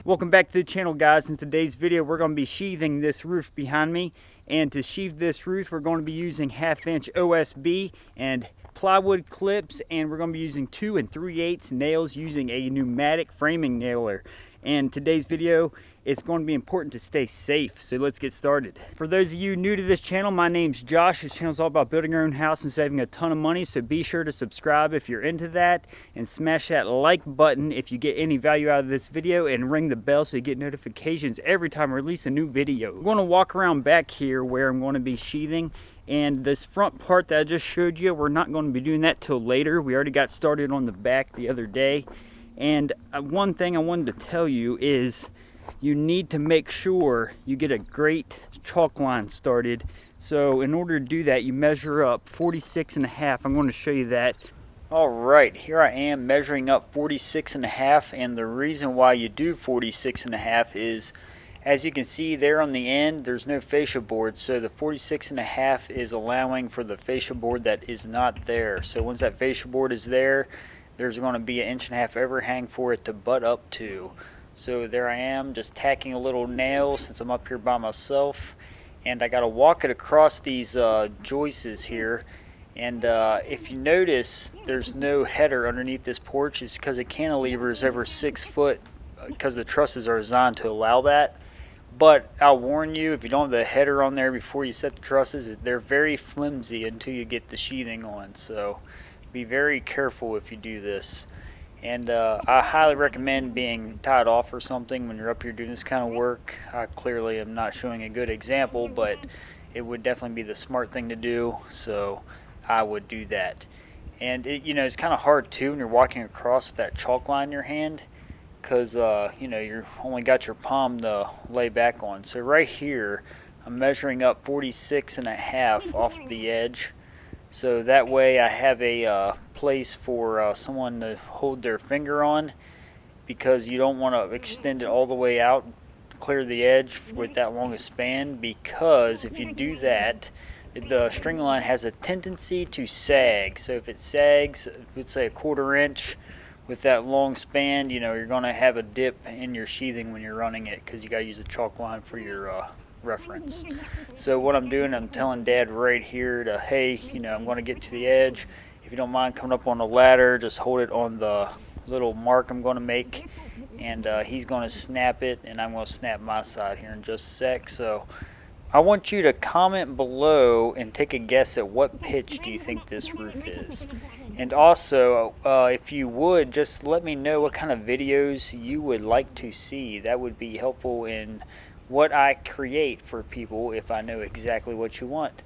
Welcome back to the channel, guys. In today's video we're going to be sheathing this roof behind me, and to sheathe this roof we're going to be using 1/2 inch OSB and plywood clips, and we're going to be using 2 3/8 nails using a pneumatic framing nailer. And today's video, it's going to be important to stay safe, so let's get started. For those of you new to this channel, my name's Josh. This channel is all about building your own house and saving a ton of money, so be sure to subscribe if you're into that, and smash that like button if you get any value out of this video, and ring the bell so you get notifications every time I release a new video. I'm going to walk around back here where I'm going to be sheathing, and this front part that I just showed you, we're not going to be doing that till later. We already got started on the back the other day. And one thing I wanted to tell you is you need to make sure you get a great chalk line started. So in order to do that, you measure up 46.5. I'm going to show you that. All right, here I am measuring up 46.5, and the reason why you do 46.5 is, as you can see there on the end, there's no fascia board, so the 46.5 is allowing for the fascia board that is not there. So once that fascia board is there, there's going to be an 1.5 inch overhang for it to butt up to. So there I am, just tacking a little nail since I'm up here by myself, and I got to walk it across these joists here. And if you notice, there's no header underneath this porch. It's because the cantilever is over 6 foot, because the trusses are designed to allow that. But I'll warn you, if you don't have the header on there before you set the trusses, they're very flimsy until you get the sheathing on. So be very careful if you do this. And I highly recommend being tied off or something when you're up here doing this kind of work. I clearly am not showing a good example, but it would definitely be the smart thing to do, so I would do that. And it's kind of hard too when you're walking across with that chalk line in your hand, because you're only got your palm to lay back on. So right here I'm measuring up 46.5 off the edge. So that way I have a place for someone to hold their finger on, because you don't want to extend it all the way out, clear the edge with that long a span, because if you do that, the string line has a tendency to sag. So if it sags, let's say 1/4 inch with that long span, you're going to have a dip in your sheathing when you're running it, because you got to use a chalk line for your reference. So what I'm doing, I'm telling Dad right here to, hey, I'm going to get to the edge. If you don't mind coming up on the ladder, just hold it on the little mark I'm going to make, and he's going to snap it, and I'm going to snap my side here in just a sec. So I want you to comment below and take a guess at what pitch do you think this roof is. And also, if you would, just let me know what kind of videos you would like to see. That would be helpful in what I create for people if I know exactly what you want.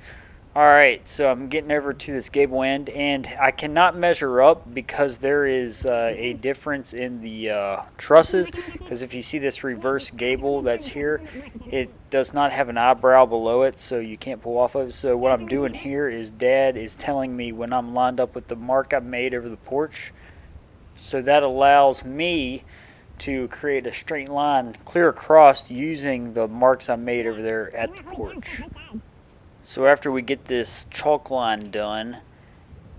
Alright, so I'm getting over to this gable end, and I cannot measure up because there is a difference in the trusses, because if you see this reverse gable that's here, it does not have an eyebrow below it, so you can't pull off of it. So what I'm doing here is Dad is telling me when I'm lined up with the mark I've made over the porch, so that allows me to create a straight line clear across using the marks I made over there at the porch. So after we get this chalk line done,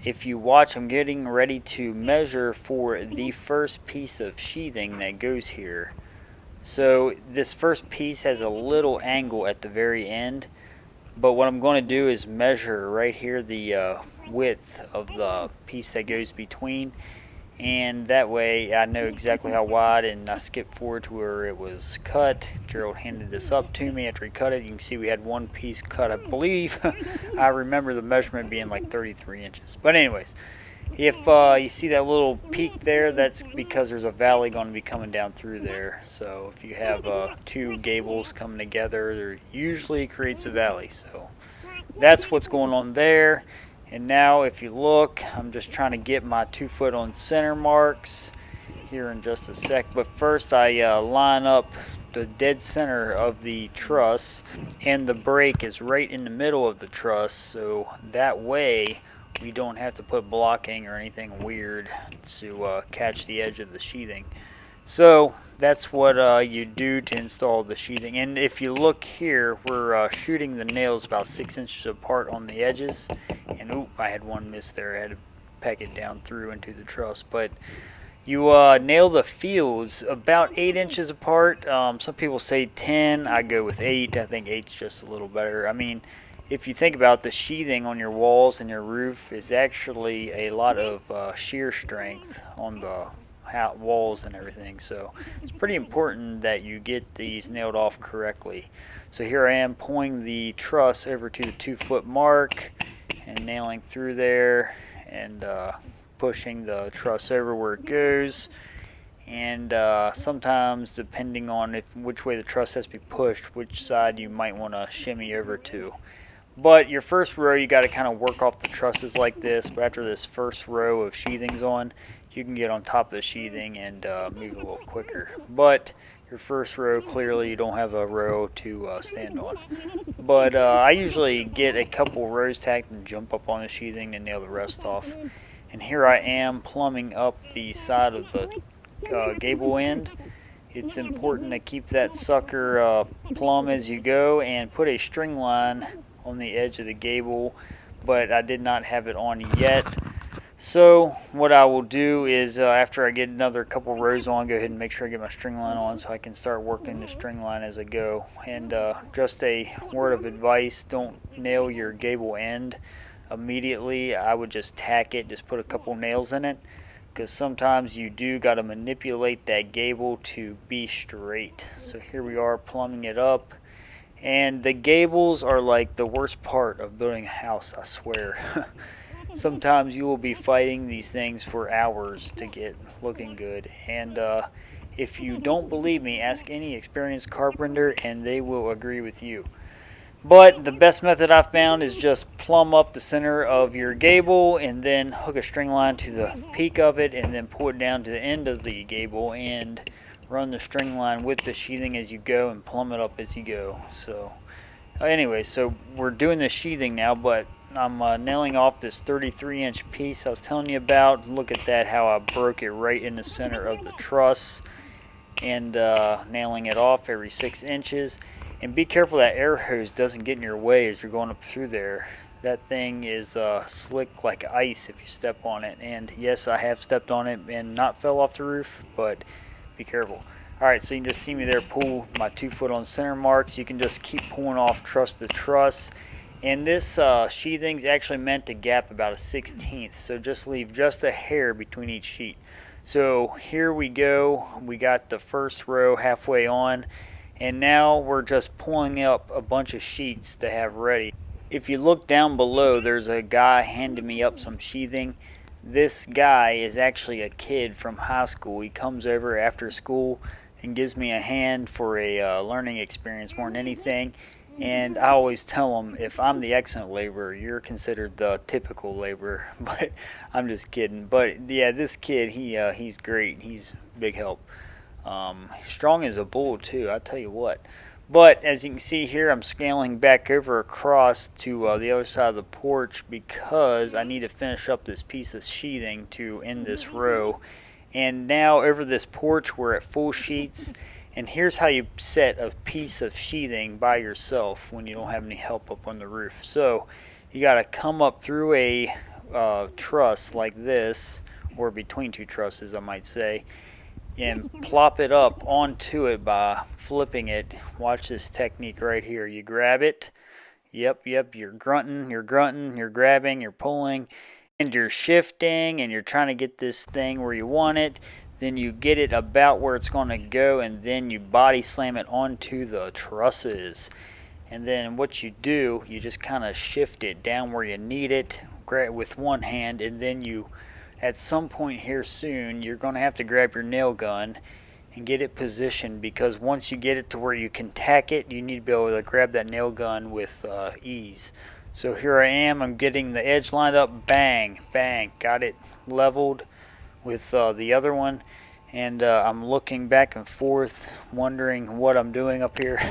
if you watch, I'm getting ready to measure for the first piece of sheathing that goes here. So this first piece has a little angle at the very end, but what I'm going to do is measure right here the width of the piece that goes between, and that way I know exactly how wide. And I skipped forward to where it was cut. Gerald handed this up to me after he cut it. You can see we had one piece cut, I believe. I remember the measurement being like 33 inches. But anyways, if you see that little peak there, that's because there's a valley going to be coming down through there. So if you have two gables coming together, there usually creates a valley. So that's what's going on there. And now if you look, I'm just trying to get my 2 foot on center marks here in just a sec. But first I line up the dead center of the truss, and the break is right in the middle of the truss, so that way we don't have to put blocking or anything weird to catch the edge of the sheathing. So that's what you do to install the sheathing. And if you look here, we're shooting the nails about 6 inches apart on the edges. And oop, I had one miss there. I had to peg it down through into the truss. But You nail the fields about 8 inches apart. Some people say 10. I go with 8. I think 8's just a little better. I mean, if you think about the sheathing on your walls and your roof is actually a lot of shear strength on the walls and everything. So it's pretty important that you get these nailed off correctly. So here I am pulling the truss over to the 2-foot mark and nailing through there and pushing the truss over where it goes. And sometimes, depending on which way the truss has to be pushed, which side you might want to shimmy over to. But your first row, you got to kind of work off the trusses like this. But after this first row of sheathings on, you can get on top of the sheathing and move a little quicker. But your first row, clearly you don't have a row to stand on. But I usually get a couple rows tacked and jump up on the sheathing and nail the rest off. And here I am plumbing up the side of the gable end. It's important to keep that sucker plumb as you go, and put a string line on the edge of the gable, but I did not have it on yet. So what I will do is after I get another couple rows on, go ahead and make sure I get my string line on so I can start working the string line as I go. And just a word of advice, don't nail your gable end immediately. I would just tack it, just put a couple nails in it, because sometimes you do got to manipulate that gable to be straight. So here we are plumbing it up, and the gables are like the worst part of building a house, I swear. Sometimes you will be fighting these things for hours to get looking good, and if you don't believe me, ask any experienced carpenter and they will agree with you. But the best method I've found is just plumb up the center of your gable and then hook a string line to the peak of it and then pull it down to the end of the gable and run the string line with the sheathing as you go and plumb it up as you go. So anyway, so we're doing the sheathing now, but I'm nailing off this 33-inch piece I was telling you about. Look at that, how I broke it right in the center of the truss, and nailing it off every 6 inches. And be careful that air hose doesn't get in your way as you're going up through there. That thing is slick like ice if you step on it. And yes, I have stepped on it and not fell off the roof, but be careful. Alright, so you can just see me there pull my 2-foot on center marks. You can just keep pulling off truss to truss. And this sheathing is actually meant to gap about a 1/16, so just leave just a hair between each sheet. So here we go. We got the first row halfway on. And now we're just pulling up a bunch of sheets to have ready. If you look down below, there's a guy handing me up some sheathing. This guy is actually a kid from high school. He comes over after school and gives me a hand for a learning experience more than anything. And I always tell him, if I'm the excellent laborer, you're considered the typical laborer. But I'm just kidding. But yeah, this kid, he's great. He's a big help. Strong as a bull too, I tell you what. But as you can see here, I'm scaling back over across to the other side of the porch because I need to finish up this piece of sheathing to end this row. And now over this porch we're at full sheets, and here's how you set a piece of sheathing by yourself when you don't have any help up on the roof. So you got to come up through a truss like this, or between two trusses I might say, and plop it up onto it by flipping it. Watch this technique right here. You grab it. Yep, you're grunting, you're grabbing, you're pulling, and you're shifting, and you're trying to get this thing where you want it. Then you get it about where it's going to go, and then you body slam it onto the trusses. And then what you do, you just kind of shift it down where you need it with one hand, and then you, at some point here soon, you're going to have to grab your nail gun and get it positioned, because once you get it to where you can tack it, you need to be able to grab that nail gun with ease. So here I am, I'm getting the edge lined up, bang, bang, got it leveled with the other one, and I'm looking back and forth, wondering what I'm doing up here.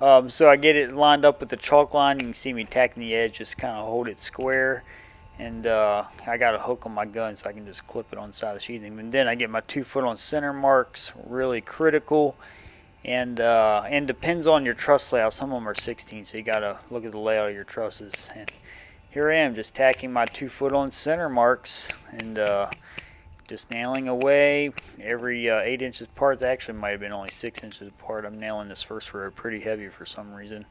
No. So I get it lined up with the chalk line. You can see me tacking the edge, just kind of hold it square. And I got a hook on my gun so I can just clip it on the side of the sheathing. And then I get my 2-foot on center marks, really critical. And depends on your truss layout. Some of them are 16, so you got to look at the layout of your trusses. And here I am just tacking my 2-foot on center marks and just nailing away every 8 inches apart. It actually might have been only 6 inches apart. I'm nailing this first row pretty heavy for some reason.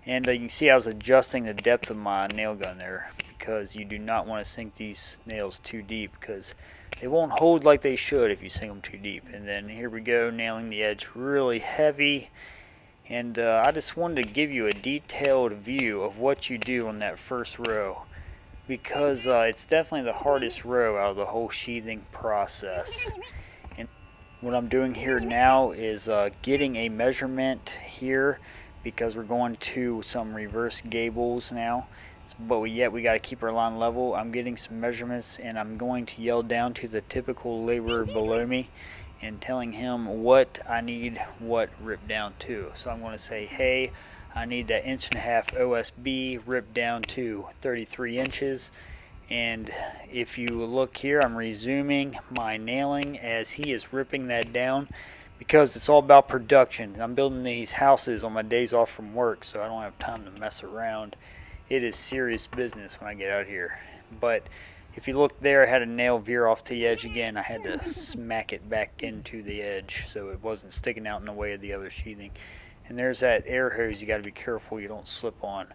And you can see I was adjusting the depth of my nail gun there, because you do not want to sink these nails too deep, because they won't hold like they should if you sink them too deep. And then here we go, nailing the edge really heavy. And I just wanted to give you a detailed view of what you do on that first row, because it's definitely the hardest row out of the whole sheathing process. And what I'm doing here now is getting a measurement here, because we're going to some reverse gables now, but yet we got to keep our line level. I'm getting some measurements, and I'm going to yell down to the typical laborer below me and telling him what I need what ripped down to. So I'm going to say, hey, I need that 1.5 OSB ripped down to 33 inches. And if you look here, I'm resuming my nailing as he is ripping that down, because it's all about production. I'm building these houses on my days off from work, so I don't have time to mess around. It is serious business when I get out here. But if you look there, I had a nail veer off to the edge again. I had to smack it back into the edge so it wasn't sticking out in the way of the other sheathing. And there's that air hose you got to be careful you don't slip on.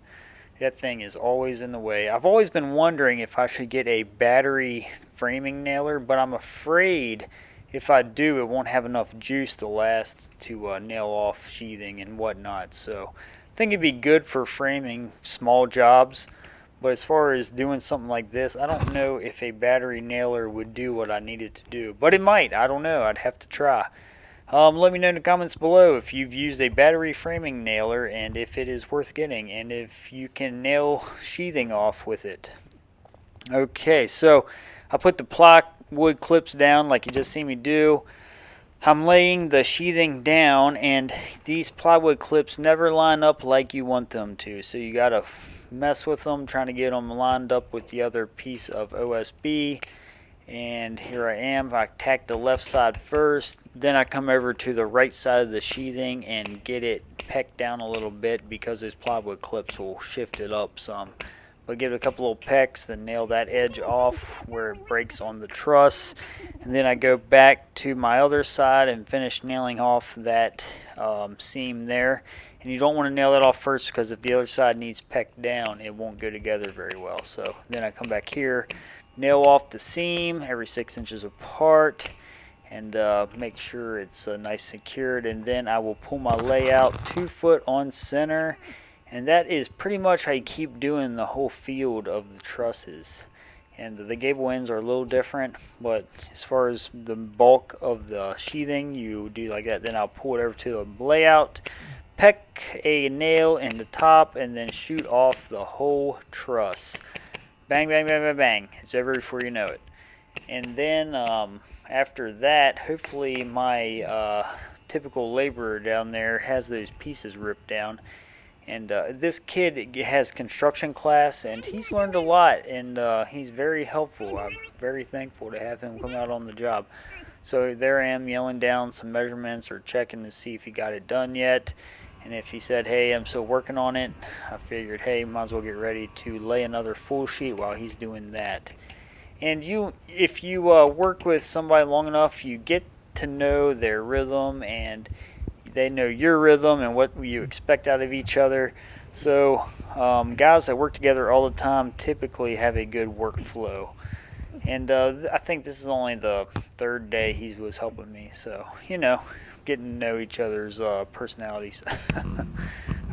That thing is always in the way. I've always been wondering if I should get a battery framing nailer, but I'm afraid if I do, it won't have enough juice to last to nail off sheathing and whatnot. So I think it'd be good for framing small jobs. But as far as doing something like this, I don't know if a battery nailer would do what I needed to do. But it might. I don't know. I'd have to try. Let me know in the comments below if you've used a battery framing nailer and if it is worth getting, and if you can nail sheathing off with it. Okay, so I put the plywood clips down like you just seen me do. I'm laying the sheathing down, and these plywood clips never line up like you want them to. So you got to mess with them, trying to get them lined up with the other piece of OSB. And here I am. I tack the left side first, then I come over to the right side of the sheathing and get it pecked down a little bit, because those plywood clips will shift it up some. But give it a couple little pecks, then nail that edge off where it breaks on the truss, and then I go back to my other side and finish nailing off that seam there. And you don't want to nail that off first, because if the other side needs pecked down, it won't go together very well. So then I come back here, nail off the seam every 6 inches apart, and make sure it's nice secured. And then I will pull my layout 2 foot on center, and that is pretty much how you keep doing the whole field of the trusses. And the gable ends are a little different, but as far as the bulk of the sheathing, you do like that. Then I'll pull it over to the layout, peck a nail in the top, and then shoot off the whole truss. Bang, bang, bang, bang, bang. It's over before you know it. And then after that, hopefully my typical laborer down there has those pieces ripped down. And this kid has construction class, and he's learned a lot, and he's very helpful. I'm very thankful to have him come out on the job. So there I am yelling down some measurements, or checking to see if he got it done yet. And if he said, hey, I'm still working on it, I figured, hey, might as well get ready to lay another full sheet while he's doing that. And if you work with somebody long enough, you get to know their rhythm, and they know your rhythm and what you expect out of each other. So guys that work together all the time typically have a good workflow. And I think this is only the 3rd day he was helping me, so you know, getting to know each other's personalities.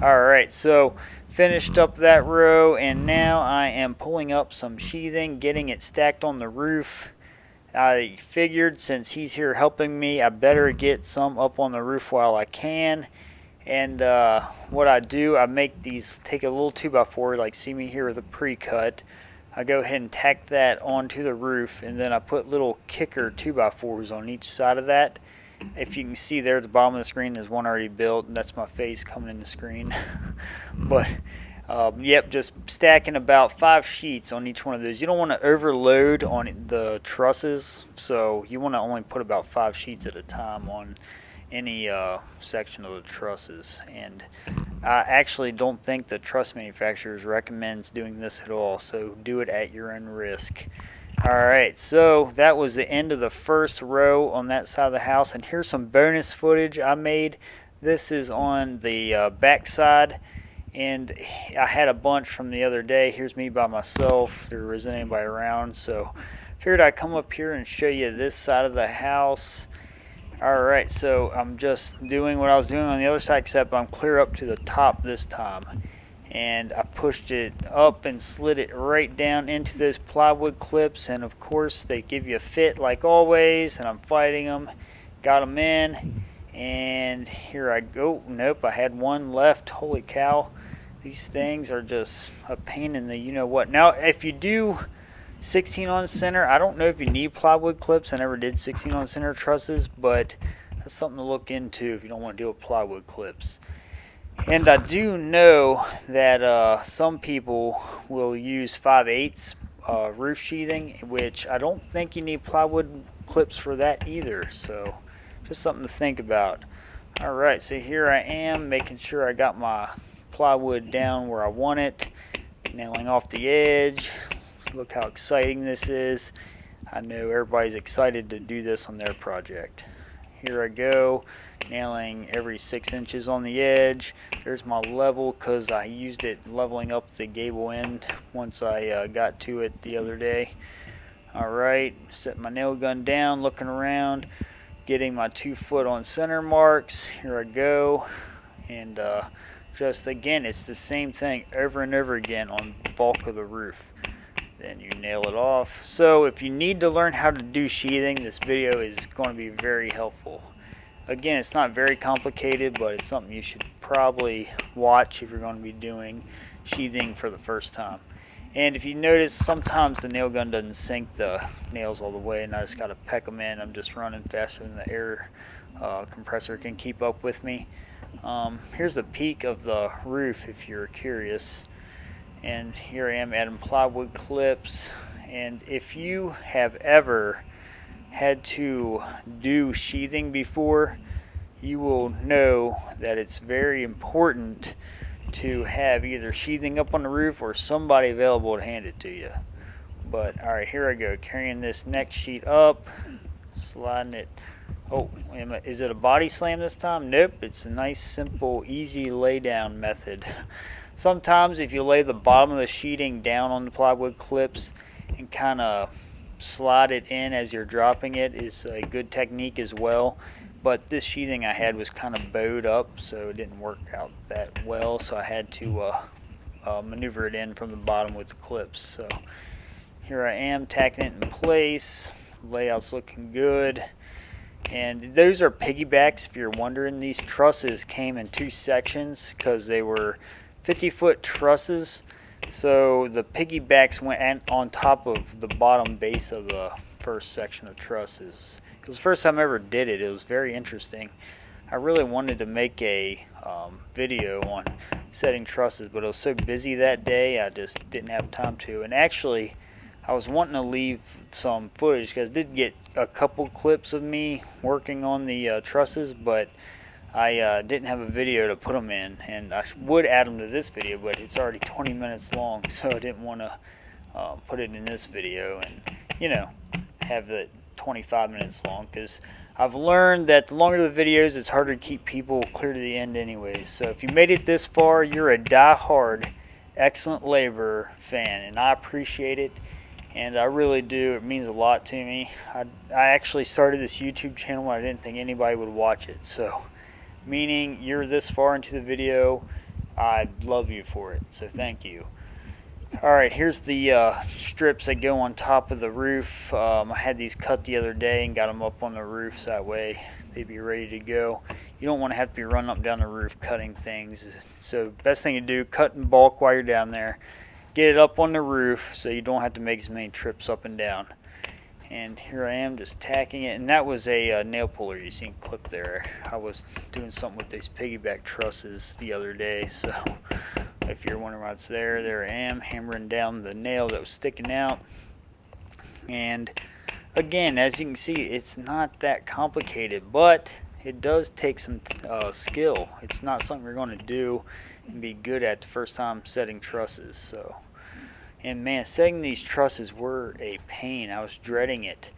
Alright, so finished up that row, and now I am pulling up some sheathing, getting it stacked on the roof. I figured since he's here helping me, I better get some up on the roof while I can. And what I do, I make these, take a little 2x4, like see me here with a pre-cut. I go ahead and tack that onto the roof, and then I put little kicker 2x4s on each side of that. If you can see there at the bottom of the screen, there's one already built, and that's my face coming in the screen. But yep, just stacking about 5 sheets on each one of those. You don't want to overload on the trusses, so you want to only put about 5 sheets at a time on any section of the trusses. And I actually don't think the truss manufacturers recommends doing this at all, so do it at your own risk. Alright, so that was the end of the first row on that side of the house, and here's some bonus footage I made. This is on the back side, and I had a bunch from the other day. Here's me by myself. There wasn't anybody around, so figured I'd come up here and show you this side of the house. Alright, so I'm just doing what I was doing on the other side, except I'm clear up to the top this time. And I pushed it up and slid it right down into those plywood clips, and of course they give you a fit like always, and I'm fighting them. Got them in, and here I go. Nope, I had one left. Holy cow, these things are just a pain in the you know what. Now if you do 16 on center, I don't know if you need plywood clips. I never did 16 on center trusses, but that's something to look into if you don't want to deal with plywood clips. And I do know that some people will use 5/8 roof sheathing, which I don't think you need plywood clips for that either, so just something to think about. Alright, so here I am making sure I got my plywood down where I want it, nailing off the edge. Look how exciting this is. I know everybody's excited to do this on their project. Here I go, nailing every 6 inches on the edge. There's my level because I used it leveling up the gable end once I got to it the other day. Alright, set my nail gun down, looking around, getting my 2 foot on center marks. Here I go, and just again, it's the same thing over and over again on the bulk of the roof. Then you nail it off. So if you need to learn how to do sheathing, this video is going to be very helpful. Again, it's not very complicated, but it's something you should probably watch if you're going to be doing sheathing for the first time. And if you notice, sometimes the nail gun doesn't sink the nails all the way, and I just got to peck them in. I'm just running faster than the air compressor can keep up with me. Here's the peak of the roof if you're curious. And here I am adding plywood clips. And if you have ever had to do sheathing before, you will know that it's very important to have either sheathing up on the roof or somebody available to hand it to you. But alright, here I go, carrying this next sheet up, sliding it. Oh, is it a body slam this time? Nope, it's a nice, simple, easy lay down method. Sometimes if you lay the bottom of the sheeting down on the plywood clips and kind of slide it in as you're dropping it is a good technique as well. But this sheathing I had was kind of bowed up, so it didn't work out that well, so I had to maneuver it in from the bottom with the clips. So here I am tacking it in place. Layout's looking good. And those are piggybacks, if you're wondering. These trusses came in 2 sections because they were 50-foot trusses, so the piggybacks went on top of the bottom base of the first section of trusses. It was the first time I ever did it. It was very interesting. I really wanted to make a video on setting trusses, but I was so busy that day I just didn't have time to. And actually, I was wanting to leave some footage because I did get a couple clips of me working on the trusses, but I didn't have a video to put them in, and I would add them to this video, but it's already 20 minutes long, so I didn't want to put it in this video and, you know, have it 25 minutes long, because I've learned that the longer the videos, it's harder to keep people clear to the end anyways. So if you made it this far, you're a die-hard Excellent Labor fan, and I appreciate it, and I really do. It means a lot to me. I actually started this YouTube channel when I didn't think anybody would watch it, so meaning you're this far into the video, I love you for it, so thank you. Alright, here's the strips that go on top of the roof. I had these cut the other day and got them up on the roof so that way they'd be ready to go. You don't want to have to be running up and down the roof cutting things, so best thing to do, cut in bulk while you're down there. Get it up on the roof so you don't have to make as many trips up and down. And here I am just tacking it, and that was a nail puller you seen clip there. I was doing something with these piggyback trusses the other day, so if you're wondering what's there, there I am hammering down the nail that was sticking out. And again, as you can see, it's not that complicated, but it does take some skill. It's not something you're going to do and be good at the first time setting trusses. So And man, setting these trusses were a pain. I was dreading it.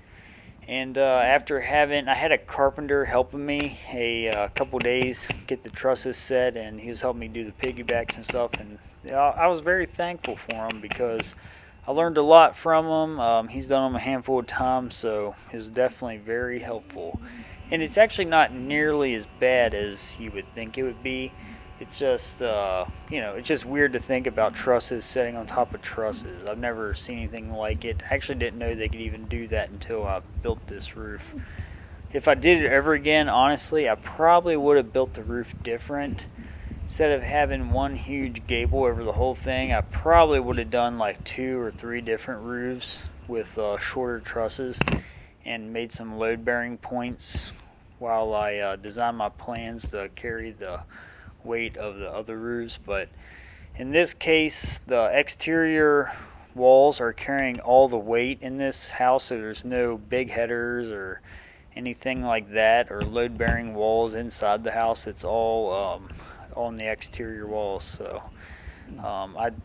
And after I had a carpenter helping me a couple days get the trusses set, and he was helping me do the piggybacks and stuff. And I was very thankful for him because I learned a lot from him. He's done them a handful of times, so it was definitely very helpful. And it's actually not nearly as bad as you would think it would be. It's just, it's just weird to think about trusses setting on top of trusses. I've never seen anything like it. I actually didn't know they could even do that until I built this roof. If I did it ever again, honestly, I probably would have built the roof different. Instead of having one huge gable over the whole thing, I probably would have done like 2 or 3 different roofs with shorter trusses and made some load-bearing points while I designed my plans to carry the weight of the other roofs. But in this case, the exterior walls are carrying all the weight in this house, so there's no big headers or anything like that, or load-bearing walls inside the house. It's all on the exterior walls. So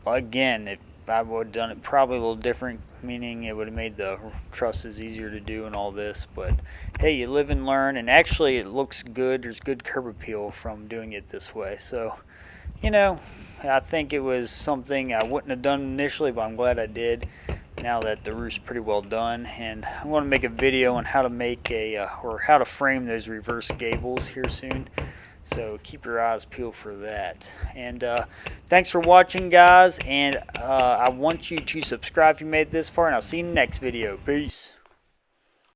again, if I would have done it probably a little different, meaning it would have made the trusses easier to do and all this, but hey, you live and learn. And actually it looks good. There's good curb appeal from doing it this way. So I think it was something I wouldn't have done initially, but I'm glad I did now that the roof's pretty well done. And I'm going to make a video on how to make or how to frame those reverse gables here soon. So keep your eyes peeled for that. And thanks for watching, guys. And I want you to subscribe if you made it this far. And I'll see you in the next video. Peace.